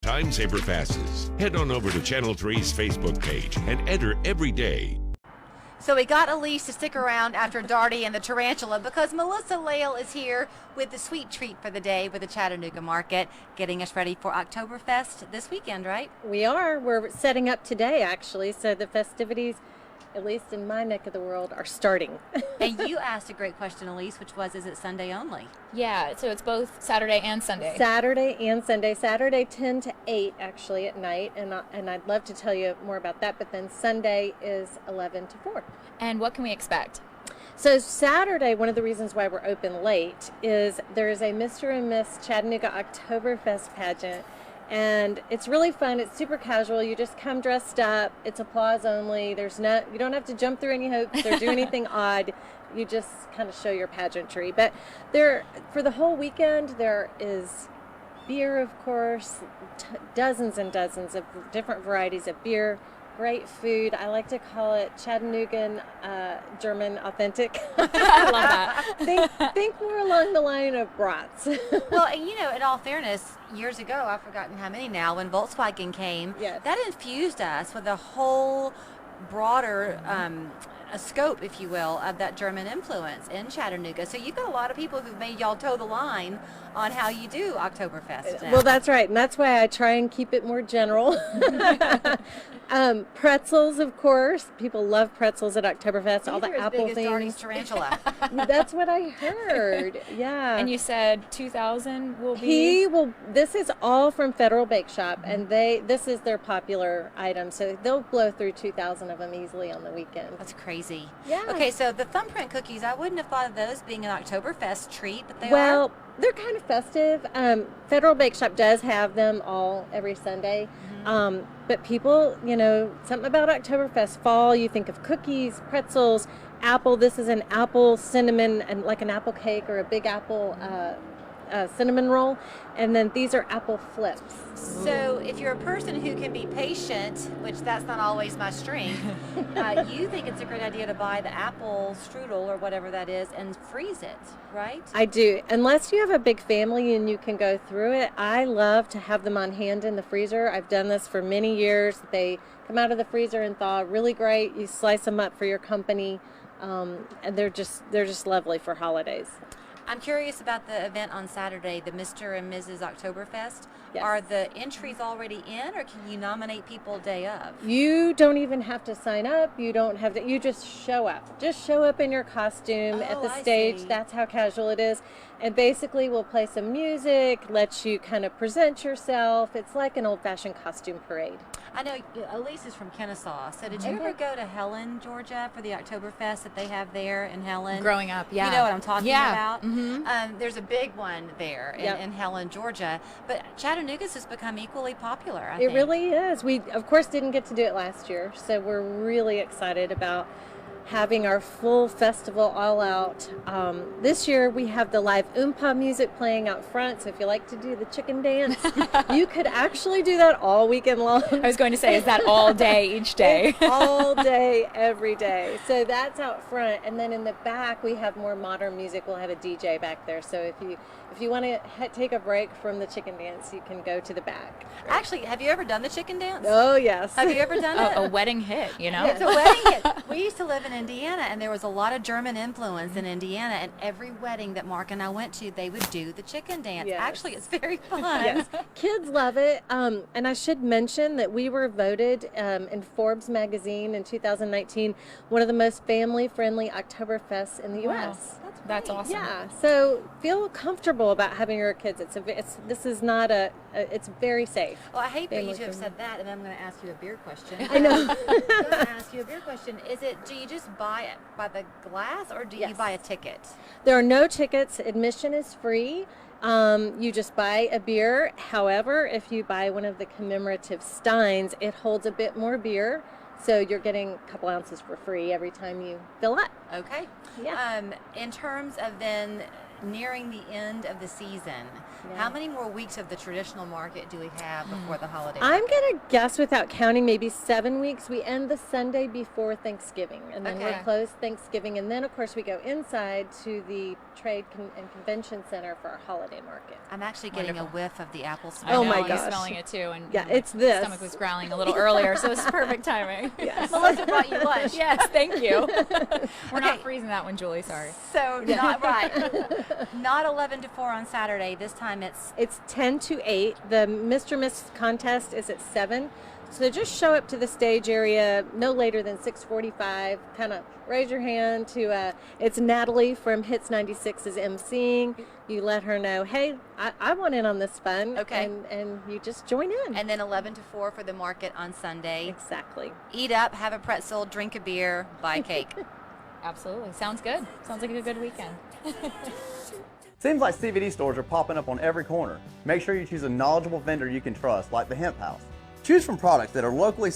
Time Saver Passes. Head on over to Channel 3's Facebook page and enter every day. So we got Elise to stick around after Darty and the Tarantula because Melissa Lale is here with the sweet treat for the day with the Chattanooga Market, getting us ready for Oktoberfest this weekend, right? We are. We're setting up today, actually. So the festivities, at least in my neck of the world, are starting. And you asked a great question, Elise, which was, is it Sunday only? Yeah, so it's both Saturday and Sunday. Saturday and Sunday. Saturday 10 to 8, actually, at night. And I'd love to tell you more about that. But then Sunday is 11 to 4. And what can we expect? So Saturday, one of the reasons why we're open late is there is a Mr. and Miss Chattanooga Oktoberfest pageant. And it's really fun. It's super casual. You just come dressed up. It's applause only. You don't have to jump through any hoops or do anything odd. You just kind of show your pageantry. But for the whole weekend, there is beer, of course, dozens and dozens of different varieties of beer. Great food. I like to call it Chattanoogan German authentic. I love that. think more along the line of brats. Well, and in all fairness, years ago, I've forgotten how many now, when Volkswagen came, Yes. that infused us with a whole broader a scope, if you will, of that German influence in Chattanooga. So you've got a lot of people who've made y'all toe the line on how you do Oktoberfest now. Well, that's right, and that's why I try and keep it more general. Pretzels, of course. People love pretzels at Oktoberfest. All the apple These are as big as things. Darty's tarantula. That's what I heard. Yeah. And you said 2,000 will be? This is all from Federal Bake Shop, and this is their popular item, so they'll blow through 2,000 of them easily on the weekend. That's crazy. Yeah. Okay, so the thumbprint cookies, I wouldn't have thought of those being an Oktoberfest treat, but they are. Well, they're kind of festive. Federal Bake Shop does have them every Sunday. But people, something about Oktoberfest fall, you think of cookies, pretzels, apple. This is an apple cinnamon, and like an apple cake or a big apple cinnamon roll. And then these are apple flips. So if you're a person who can be patient, which that's not always my strength, you think it's a great idea to buy the apple strudel or whatever that is and freeze it, right? I do. Unless you have a big family and you can go through it, I love to have them on hand in the freezer. I've done this for many years. They come out of the freezer and thaw really great. You slice them up for your company, and they're just lovely for holidays. I'm curious about the event on Saturday, the Mr. and Mrs. Oktoberfest. Yes. Are the entries already in, or can you nominate people day of? You don't even have to sign up. You don't have to. You just show up. Just show up in your costume at the I stage. see. That's how casual it is. And basically, we'll play some music, let you kind of present yourself. It's like an old-fashioned costume parade. I know Elise is from Kennesaw, so did you ever go to Helen, Georgia for the Oktoberfest that they have there in Helen? Growing up, yeah. You know what I'm talking about? Mm-hmm. There's a big one there in Helen, Georgia, but Chattanooga's has become equally popular, I think. It really is. We, of course, didn't get to do it last year, so we're really excited about having our full festival all out. This year we have the live oompa music playing out front, so if you like to do the chicken dance, you could actually do that all weekend long. I was going to say, is that all day, each day? It's all day, every day. So that's out front, and then in the back we have more modern music. We'll have a DJ back there, so if you want to take a break from the chicken dance, you can go to the back. Actually, have you ever done the chicken dance? Oh, yes. Have you ever done it? A wedding hit, It's a wedding hit. We used to live in Indiana, and there was a lot of German influence in Indiana, and every wedding that Mark and I went to, they would do the chicken dance. Yes. Actually, it's very fun. Yes. Kids love it. And I should mention that we were voted in Forbes magazine in 2019 one of the most family-friendly Oktoberfests in the U.S. That's awesome. Yeah, so feel comfortable about having your kids. It's very safe. Well, I hate for you Family to have friendly. said that, and I'm going to ask you a beer question. I know. I'm going to ask you a beer question. Do you just buy it by the glass, or do you Yes. buy a ticket? There are no tickets. Admission is free. You just buy a beer. However, if you buy one of the commemorative steins, it holds a bit more beer. So you're getting a couple ounces for free every time you fill up. Okay. Yeah. In terms of then nearing the end of the season, How many more weeks of the traditional market do we have before the holiday? I'm going to guess, without counting, maybe 7 weeks. We end the Sunday before Thanksgiving, and then we're Okay. closed Thanksgiving, and then, of course, we go inside to the Trade and Convention Center for our holiday market. I'm actually getting Wonderful. a whiff of the apple I smell. Oh know, my I'm gosh. smelling it too, and Yeah, my it's this. stomach was growling a little earlier, so it's perfect timing. Yes. Melissa brought you lunch. Yes, thank you. We're Okay. not freezing that one, Julie. Sorry. So not right. Not 11 to 4 on Saturday. This time it's It's 10 to 8. The Mr. Miss contest is at 7. So just show up to the stage area no later than 6:45. Kind of raise your hand to, it's Natalie from Hits 96 is emceeing. You let her know, hey, I want in on this fun. Okay. And you just join in. and then 11 to 4 for the market on Sunday. Exactly. Eat up, have a pretzel, drink a beer, buy cake. Absolutely. Sounds good. Sounds like a good weekend. Seems like CBD stores are popping up on every corner. Make sure you choose a knowledgeable vendor you can trust, like the Hemp House. Choose from products that are locally